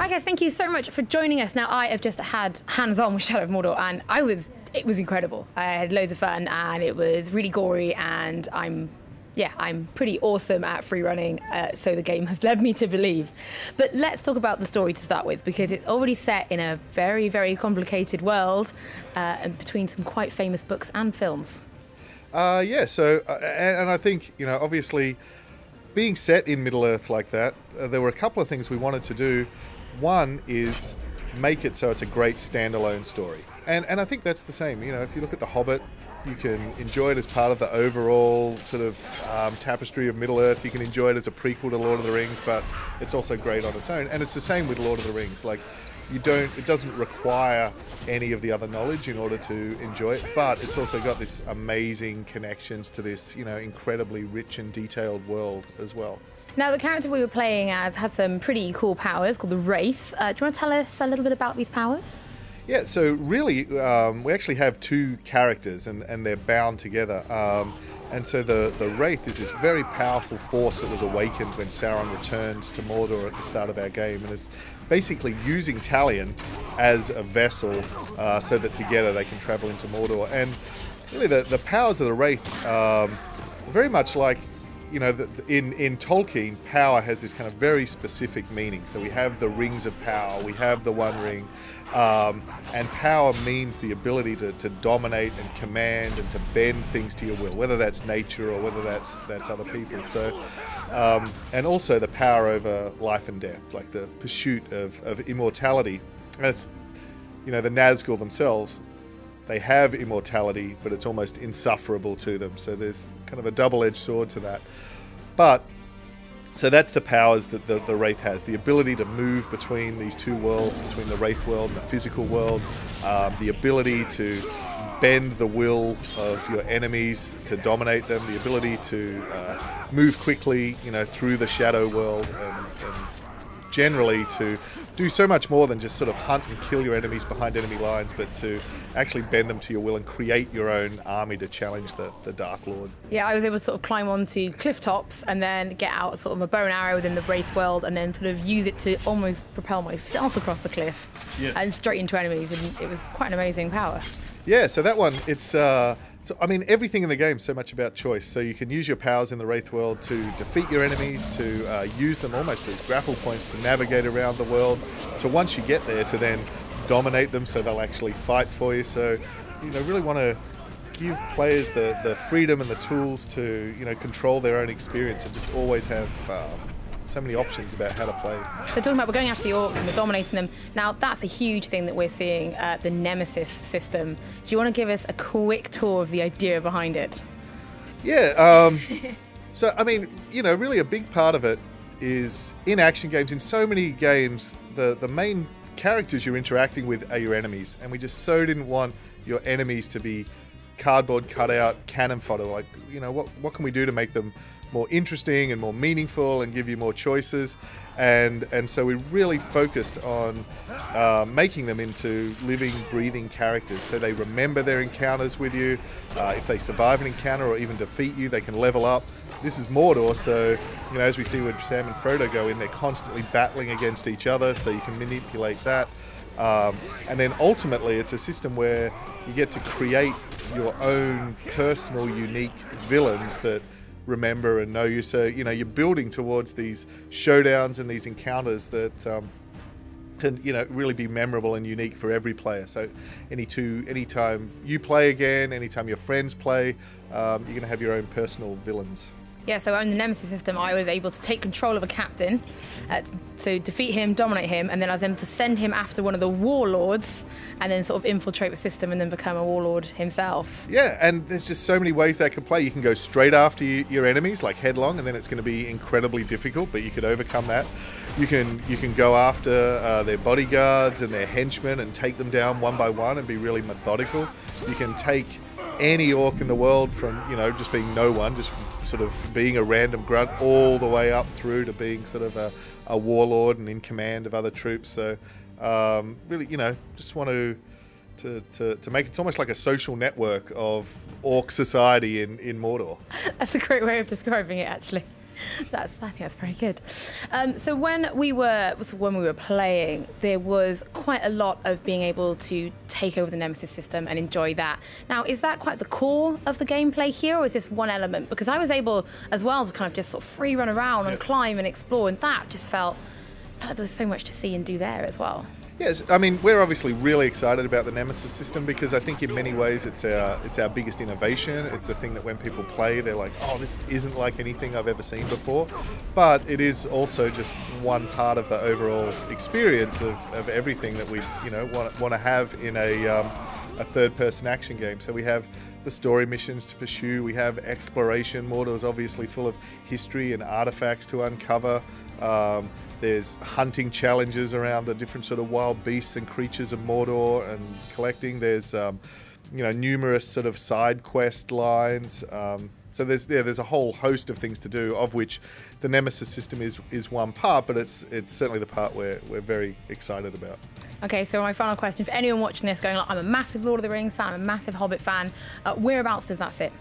Hi guys, thank you so much for joining us. Now I have just had hands-on with Shadow of Mordor and it was incredible. I had loads of fun and it was really gory, and I'm pretty awesome at free running, so the game has led me to believe. But let's talk about the story to start with, because it's already set in a very, very complicated world and between some quite famous books and films. And I think, obviously being set in Middle-earth like that, there were a couple of things we wanted to do. One is make it so it's a great standalone story. And I think that's the same. If you look at The Hobbit, you can enjoy it as part of the overall sort of tapestry of Middle-earth. You can enjoy it as a prequel to Lord of the Rings, but it's also great on its own. And it's the same with Lord of the Rings. Like, it doesn't require any of the other knowledge in order to enjoy it, but it's also got this amazing connections to this, incredibly rich and detailed world as well. Now, the character we were playing as had some pretty cool powers called the Wraith. Do you want to tell us a little bit about these powers? Yeah, so really, we actually have two characters, and they're bound together. And so the Wraith is this very powerful force that was awakened when Sauron returned to Mordor at the start of our game, and is basically using Talion as a vessel so that together they can travel into Mordor. And really, the powers of the Wraith very much like, in Tolkien, power has this kind of very specific meaning. So we have the rings of power, we have the One Ring, and power means the ability to dominate and command and to bend things to your will, whether that's nature or whether that's other people. So, and also the power over life and death, like the pursuit of immortality. And it's, the Nazgul themselves, they have immortality, but it's almost insufferable to them. So there's kind of a double-edged sword to that. But, so that's the powers that the Wraith has. The ability to move between these two worlds, between the Wraith world and the physical world. The ability to bend the will of your enemies to dominate them. The ability to move quickly, through the shadow world, and generally to do so much more than just sort of hunt and kill your enemies behind enemy lines, but to actually bend them to your will and create your own army to challenge the Dark Lord. Yeah, I was able to sort of climb onto cliff tops and then get out sort of a bow and arrow within the Wraith world, and then sort of use it to almost propel myself across the cliff and straight into enemies, and it was quite an amazing power. Yeah, so that one, it's everything in the game is so much about choice. So you can use your powers in the Wraith world to defeat your enemies, to use them almost as grapple points to navigate around the world, to once you get there, to then dominate them so they'll actually fight for you. So, really want to give players the freedom and the tools to, control their own experience and just always have so many options about how to play. So talking about, we're going after the orcs and we're dominating them. Now that's a huge thing that we're seeing, the Nemesis system. Do you want to give us a quick tour of the idea behind it? Yeah, so really a big part of it is in action games. In so many games, the main characters you're interacting with are your enemies, and we just so didn't want your enemies to be cardboard cutout cannon fodder. Like, what can we do to make them more interesting and more meaningful and give you more choices? And so we really focused on making them into living, breathing characters, so they remember their encounters with you. If they survive an encounter or even defeat you, they can level up. This is Mordor, so as we see when Sam and Frodo go in, they're constantly battling against each other, so you can manipulate that. And then ultimately it's a system where you get to create your own personal, unique villains that remember and know you. So, you're building towards these showdowns and these encounters that can, really be memorable and unique for every player. So anytime you play again, anytime your friends play, you're going to have your own personal villains. Yeah, so on the Nemesis system, I was able to take control of a captain, so defeat him, dominate him, and then I was able to send him after one of the warlords, and then sort of infiltrate the system and then become a warlord himself. Yeah, and there's just so many ways that can play. You can go straight after your enemies, like headlong, and then it's going to be incredibly difficult, but you could overcome that. You can go after their bodyguards and their henchmen and take them down one by one and be really methodical. You can take any orc in the world from, just being no one, just sort of being a random grunt, all the way up through to being sort of a warlord and in command of other troops. So really, just want to make it almost like a social network of orc society in Mordor. That's a great way of describing it, actually. I think that's very good. So when we were playing, there was quite a lot of being able to take over the Nemesis system and enjoy that. Now, is that quite the core of the gameplay here, or is this one element? Because I was able as well to kind of just sort of free run around and climb and explore, and that just felt like there was so much to see and do there as well. Yes, I mean, we're obviously really excited about the Nemesis system because I think in many ways it's our biggest innovation. It's the thing that when people play, they're like, oh, this isn't like anything I've ever seen before. But it is also just one part of the overall experience of everything that we want to have in a third-person action game. So we have the story missions to pursue, we have exploration. Mordor is obviously full of history and artifacts to uncover. There's hunting challenges around the different sort of wild beasts and creatures of Mordor and collecting. There's numerous sort of side quest lines. So there's a whole host of things to do, of which the Nemesis system is one part, but it's certainly the part we're very excited about. Okay, so my final question for anyone watching this going, like, I'm a massive Lord of the Rings fan, I'm a massive Hobbit fan, whereabouts does that sit?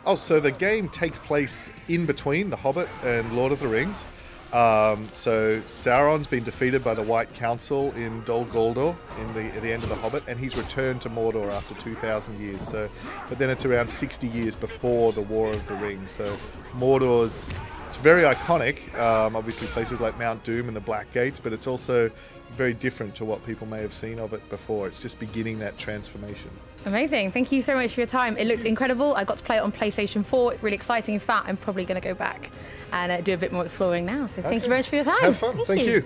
Oh, so the game takes place in between The Hobbit and Lord of the Rings. So Sauron's been defeated by the White Council in Dol Guldur at the end of The Hobbit, and he's returned to Mordor after 2,000 years. So, but then it's around 60 years before the War of the Rings. So Mordor's, it's very iconic, obviously places like Mount Doom and the Black Gates, but it's also very different to what people may have seen of it before. It's just beginning that transformation. Amazing. Thank you so much for your time. It looked incredible. I got to play it on PlayStation 4. It's really exciting. In fact, I'm probably going to go back and do a bit more exploring now. So thank you very much for your time. Have fun. Thank you.